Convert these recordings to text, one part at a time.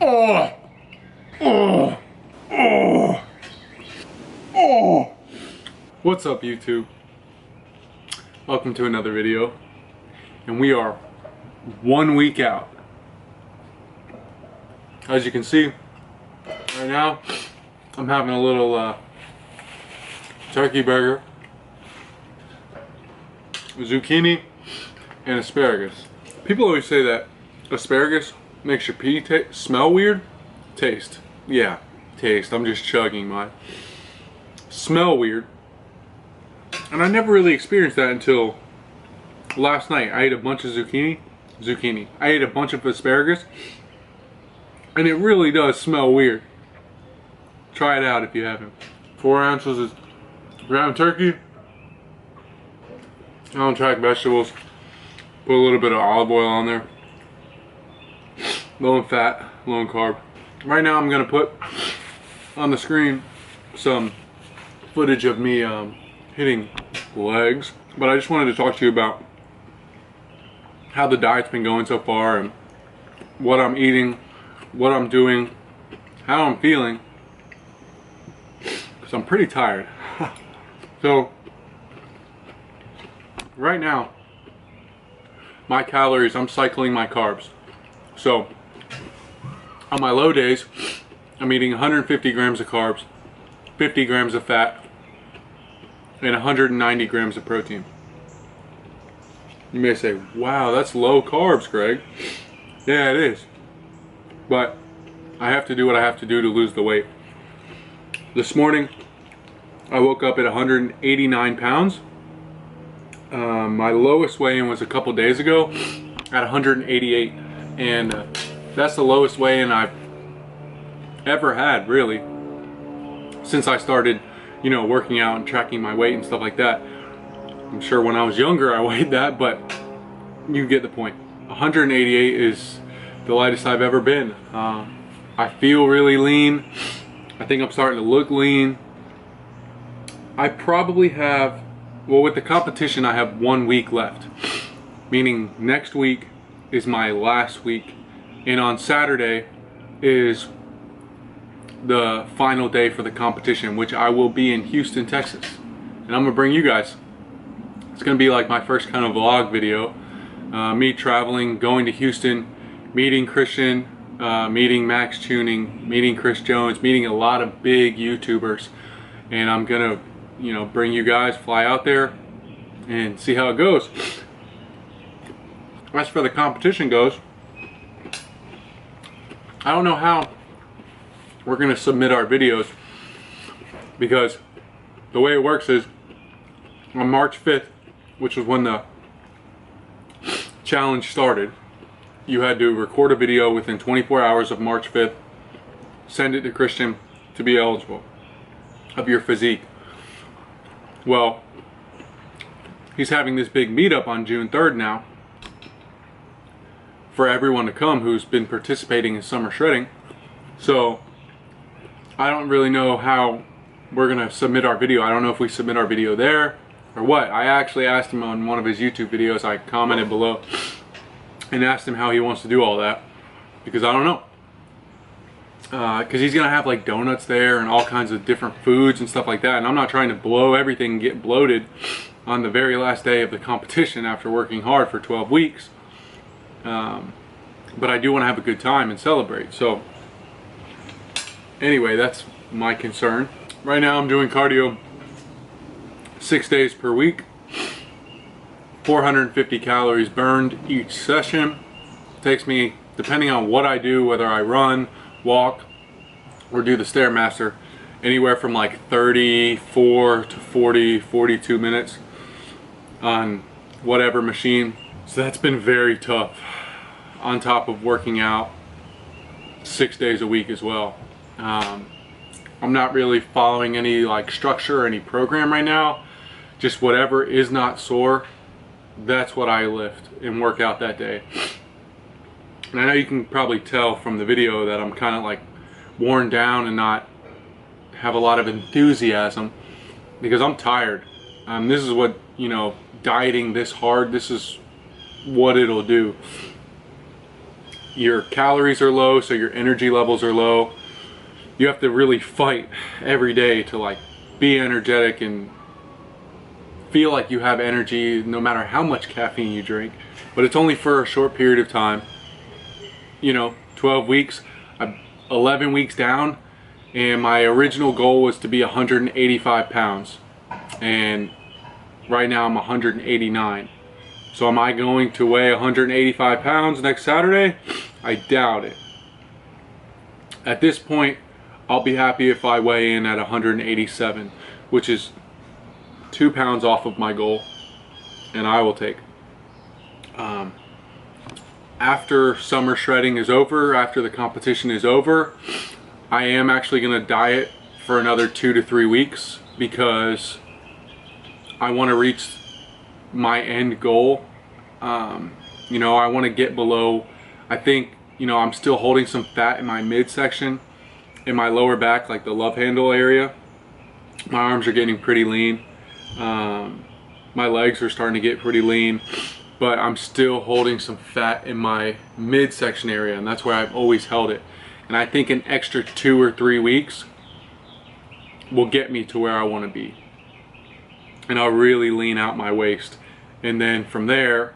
Oh, oh, oh, oh. What's up, YouTube? Welcome to another video. And we are 1 week out. As you can see, right now, I'm having a little turkey burger, zucchini, and asparagus. People always say that asparagus makes your pee smell weird. Taste. Yeah, taste. I'm just chugging mine. Smell weird. And I never really experienced that until last night. I ate a bunch of zucchini. I ate a bunch of asparagus. And it really does smell weird. Try it out if you haven't. 4 ounces of ground turkey. I don't track vegetables. Put a little bit of olive oil on there. Low in fat, low in carb. Right now I'm going to put on the screen some footage of me hitting legs. But I just wanted to talk to you about how the diet's been going so far and what I'm eating, what I'm doing, how I'm feeling. Because I'm pretty tired. So, right now, my calories, I'm cycling my carbs. So, on my low days, I'm eating 150 grams of carbs, 50 grams of fat, and 190 grams of protein. You may say, wow, that's low carbs, Greg. Yeah, it is. But I have to do what I have to do to lose the weight. This morning, I woke up at 189 pounds. My lowest weigh-in was a couple days ago at 188. And that's the lowest weigh-in I've ever had, really, since I started, you know, working out and tracking my weight and stuff like that. I'm sure when I was younger I weighed that, but you get the point. 188 is the lightest I've ever been. I feel really lean. I think I'm starting to look lean. I probably have, well, with the competition I have 1 week left, meaning next week is my last week, and on Saturday is the final day for the competition, which I will be in Houston, Texas, and I'm gonna bring you guys. It's gonna be like my first kind of vlog video, me traveling, going to Houston, meeting Christian, meeting Max Tuning, meeting Chris Jones, meeting a lot of big YouTubers, and I'm gonna, you know, bring you guys, fly out there and see how it goes. As for the competition goes, I don't know how we're gonna submit our videos, because the way it works is on March 5th, which was when the challenge started, you had to record a video within 24 hours of March 5th, send it to Christian to be eligible of your physique. Well, he's having this big meetup on June 3rd now for everyone to come who's been participating in summer shredding. So I don't really know how we're gonna submit our video. I don't know if we submit our video there or what. I actually asked him on one of his YouTube videos. I commented below and asked him how he wants to do all that, because I don't know. Because he's gonna have like donuts there and all kinds of different foods and stuff like that, and I'm not trying to blow everything and get bloated on the very last day of the competition after working hard for 12 weeks. But I do want to have a good time and celebrate. So anyway, that's my concern. Right now I'm doing cardio 6 days per week, 450 calories burned each session. It takes me, depending on what I do, whether I run, walk, or do the Stairmaster, anywhere from like 34 to 40, 42 minutes on whatever machine. So that's been very tough, on top of working out 6 days a week as well. I'm not really following any like structure or any program right now. Just whatever is not sore, that's what I lift and work out that day. And I know you can probably tell from the video that I'm kind of like worn down and not have a lot of enthusiasm, because I'm tired. This is what, you know, dieting this hard, this is what it'll do. your calories are low, so your energy levels are low. You have to really fight every day to like be energetic and feel like you have energy no matter how much caffeine you drink. But it's only for a short period of time. You know, 12 weeks, I'm 11 weeks down, and my original goal was to be 185 pounds. And right now I'm 189. So am I going to weigh 185 pounds next Saturday? I doubt it. At this point, I'll be happy if I weigh in at 187, which is 2 pounds off of my goal, and I will take. After summer shredding is over, after the competition is over, I am actually going to diet for another 2 to 3 weeks because I want to reach my end goal. You know, I want to get below, I think, you know, I'm still holding some fat in my midsection, in my lower back, like the love handle area. My arms are getting pretty lean. My legs are starting to get pretty lean, but I'm still holding some fat in my midsection area, and that's where I've always held it. And I think an extra 2 or 3 weeks will get me to where I want to be. And I'll really lean out my waist. And then from there,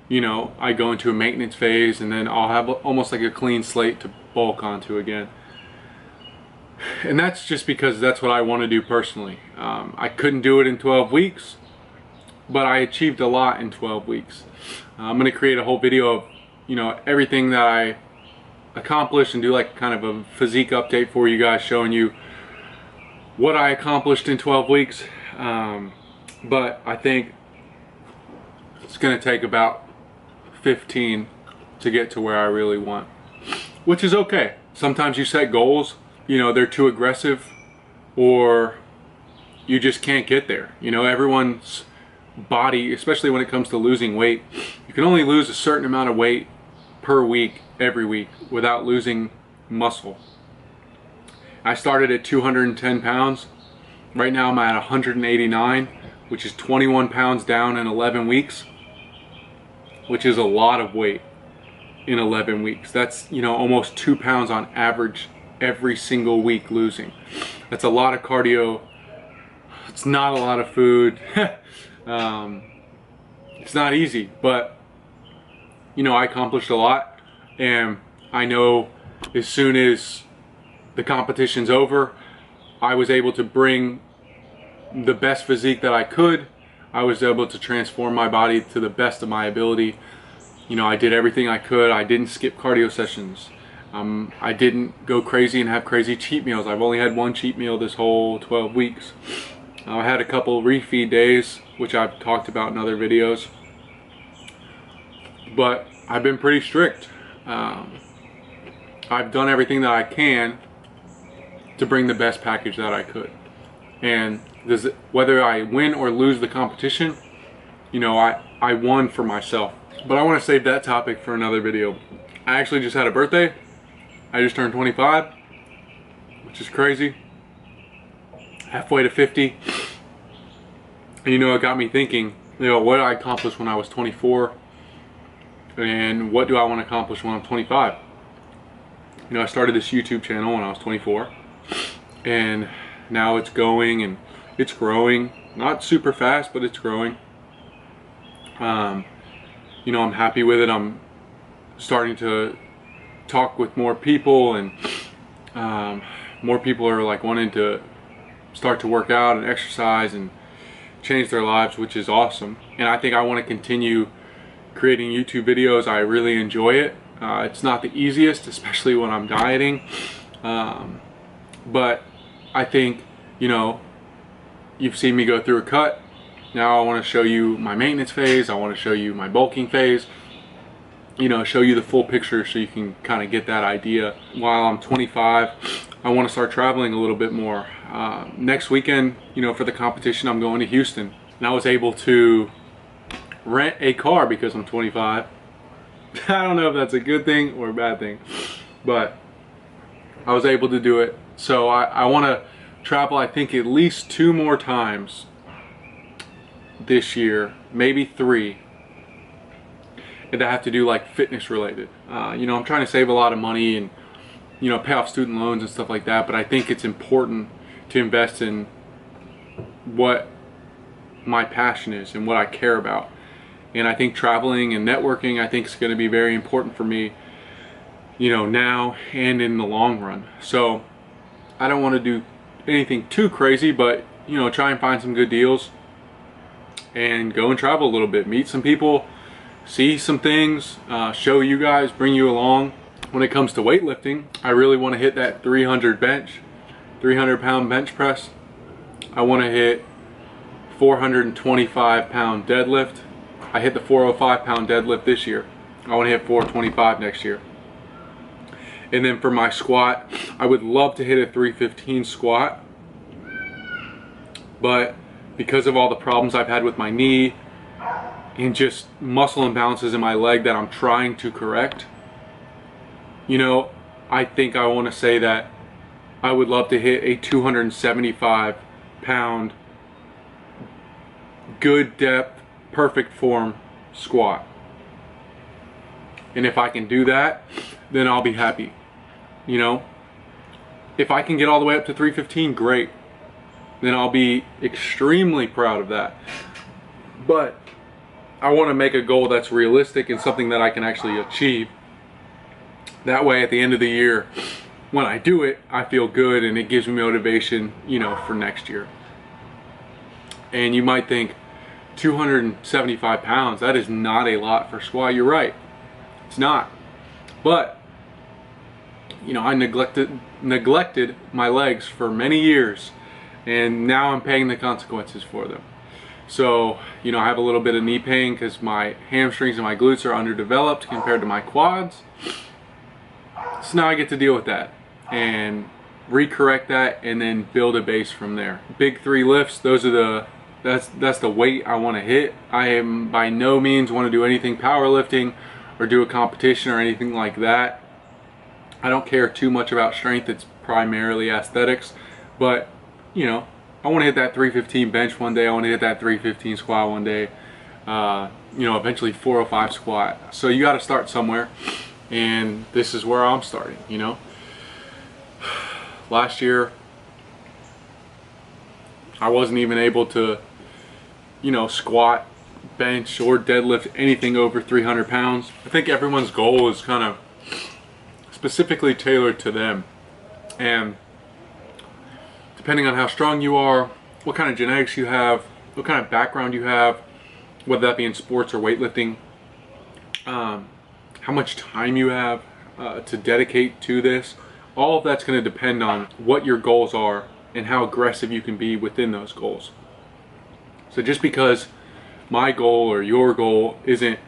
you know, I go into a maintenance phase, and then I'll have almost like a clean slate to bulk onto again. And that's just because that's what I want to do personally. I couldn't do it in 12 weeks, but I achieved a lot in 12 weeks. I'm going to create a whole video of, you know, everything that I accomplished and do like kind of a physique update for you guys, showing you what I accomplished in 12 weeks. But I think it's going to take about 15 to get to where I really want, which is okay. Sometimes you set goals, you know, they're too aggressive, or you just can't get there. You know, everyone's body, especially when it comes to losing weight, you can only lose a certain amount of weight per week, every week, without losing muscle. I started at 210 pounds. Right now I'm at 189, which is 21 pounds down in 11 weeks, which is a lot of weight in 11 weeks. That's, you know, almost 2 pounds on average every single week losing. That's a lot of cardio. It's not a lot of food. It's not easy, but you know, I accomplished a lot, and I know as soon as the competition's over, I was able to bring the best physique that I could. I was able to transform my body to the best of my ability. You know, I did everything I could. I didn't skip cardio sessions. I didn't go crazy and have crazy cheat meals. I've only had one cheat meal this whole 12 weeks. I had a couple refeed days, which I've talked about in other videos. But I've been pretty strict. I've done everything that I can to bring the best package that I could. And whether I win or lose the competition, you know, I won for myself. But I want to save that topic for another video. I actually just had a birthday. I just turned 25, which is crazy. Halfway to 50. And you know, it got me thinking, you know, what did I accomplish when I was 24? And what do I want to accomplish when I'm 25? You know, I started this YouTube channel when I was 24. And now it's going and it's growing. Not super fast, but it's growing. You know, I'm happy with it. I'm starting to talk with more people, and more people are like wanting to start to work out and exercise and change their lives, which is awesome. And I think I want to continue creating YouTube videos. I really enjoy it. It's not the easiest, especially when I'm dieting, but I think, you know, you've seen me go through a cut. Now I want to show you my maintenance phase. I want to show you my bulking phase. You know, show you the full picture so you can kind of get that idea. While I'm 25, I want to start traveling a little bit more. Next weekend, you know, for the competition, I'm going to Houston. And I was able to rent a car because I'm 25. I don't know if that's a good thing or a bad thing, but I was able to do it. So I want to travel, I think, at least 2 more times this year, maybe 3. that have to do like fitness related. You know, I'm trying to save a lot of money and, you know, pay off student loans and stuff like that, but I think it's important to invest in what my passion is and what I care about. And I think traveling and networking, I think, is going to be very important for me, you know, now and in the long run. So I don't want to do anything too crazy, but, you know, try and find some good deals and go and travel a little bit, meet some people, see some things, show you guys, bring you along. When it comes to weightlifting, I really want to hit that 300 pound bench press. I want to hit 425 pound deadlift. I hit the 405 pound deadlift this year. I want to hit 425 next year. And then for my squat, I would love to hit a 315 squat, but because of all the problems I've had with my knee and just muscle imbalances in my leg that I'm trying to correct, you know, I think I want to say that I would love to hit a 275 pound good depth, perfect form squat. And if I can do that, then I'll be happy. You know, if I can get all the way up to 315, great. Then I'll be extremely proud of that. But I want to make a goal that's realistic and something that I can actually achieve. That way at the end of the year, when I do it, I feel good and it gives me motivation, you know, for next year. And you might think 275 pounds, that is not a lot for squat. You're right, it's not. But, you know, I neglected my legs for many years, and now I'm paying the consequences for them. So, you know, I have a little bit of knee pain because my hamstrings and my glutes are underdeveloped compared to my quads. So now I get to deal with that and recorrect that and then build a base from there. Big 3 lifts, those are that's the weight I want to hit. I am by no means want to do anything powerlifting or do a competition or anything like that. I don't care too much about strength. It's primarily aesthetics, but you know, I want to hit that 315 bench one day. I want to hit that 315 squat one day. You know, eventually 405 squat. So you got to start somewhere, and this is where I'm starting. You know, last year I wasn't even able to, you know, squat, bench, or deadlift anything over 300 pounds. I think everyone's goal is kind of specifically tailored to them, and depending on how strong you are, what kind of genetics you have, what kind of background you have, whether that be in sports or weightlifting, how much time you have to dedicate to this, all of that's going to depend on what your goals are and how aggressive you can be within those goals. So just because my goal or your goal isn't,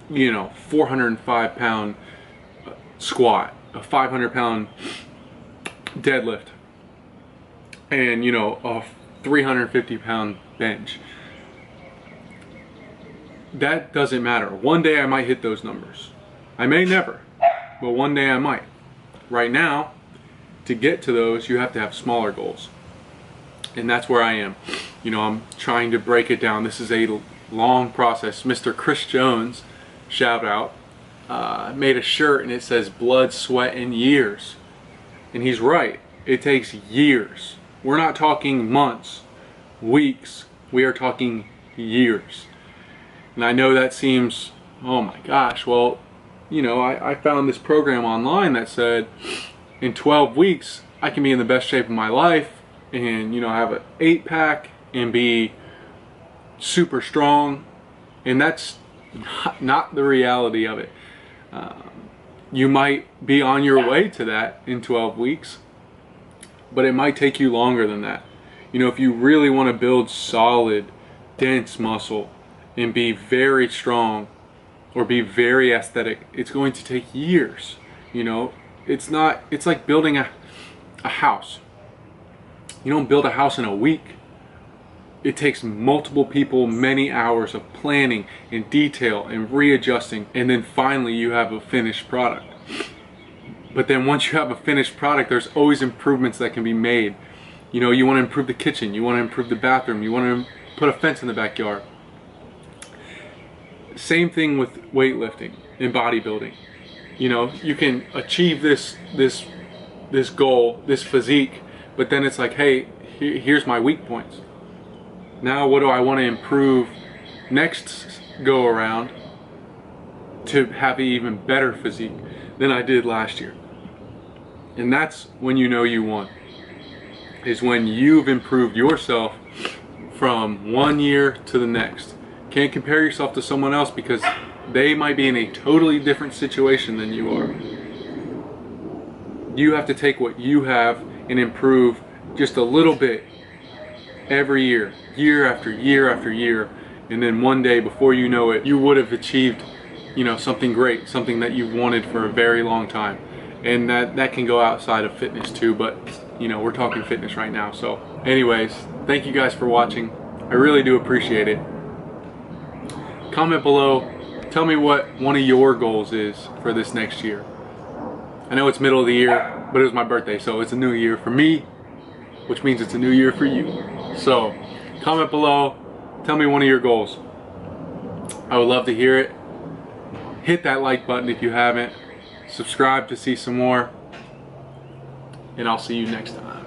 you know, 405 pound squat, a 500 pound deadlift, and, you know, a 350 pound bench, that doesn't matter. One day I might hit those numbers. I may never, but one day I might. Right now, to get to those, you have to have smaller goals. And that's where I am. You know, I'm trying to break it down. This is a long process. Mr. Chris Jones, shout out, made a shirt and it says blood, sweat, and years. And he's right. It takes years. We're not talking months, weeks. We are talking years. And I know that seems, oh my gosh, well, you know, I found this program online that said in 12 weeks I can be in the best shape of my life and, you know, have an 8-pack and be super strong. And that's not the reality of it. You might be on your way to that in 12 weeks, but it might take you longer than that. You know, if you really want to build solid, dense muscle and be very strong or be very aesthetic, it's going to take years. You know, it's like building a house. You don't build a house in a week. It takes multiple people, many hours of planning and detail and readjusting, and then finally you have a finished product. But then once you have a finished product, there's always improvements that can be made. You know, you want to improve the kitchen, you want to improve the bathroom, you want to put a fence in the backyard. Same thing with weightlifting and bodybuilding. You know, you can achieve this goal, this physique, but then it's like, hey, here's my weak points. Now what do I want to improve next go around to have an even better physique than I did last year? And that's when you know you won, is when you've improved yourself from one year to the next. Can't compare yourself to someone else because they might be in a totally different situation than you are. You have to take what you have and improve just a little bit every year, year after year after year, and then one day, before you know it, you would have achieved, you know, something great, something that you've wanted for a very long time. And that can go outside of fitness too, but you know, we're talking fitness right now. So anyways, thank you guys for watching. I really do appreciate it. Comment below, tell me what one of your goals is for this next year. I know it's middle of the year, but it was my birthday, so it's a new year for me, which means it's a new year for you. So comment below, tell me one of your goals. I would love to hear it. Hit that like button if you haven't. Subscribe to see some more. And I'll see you next time.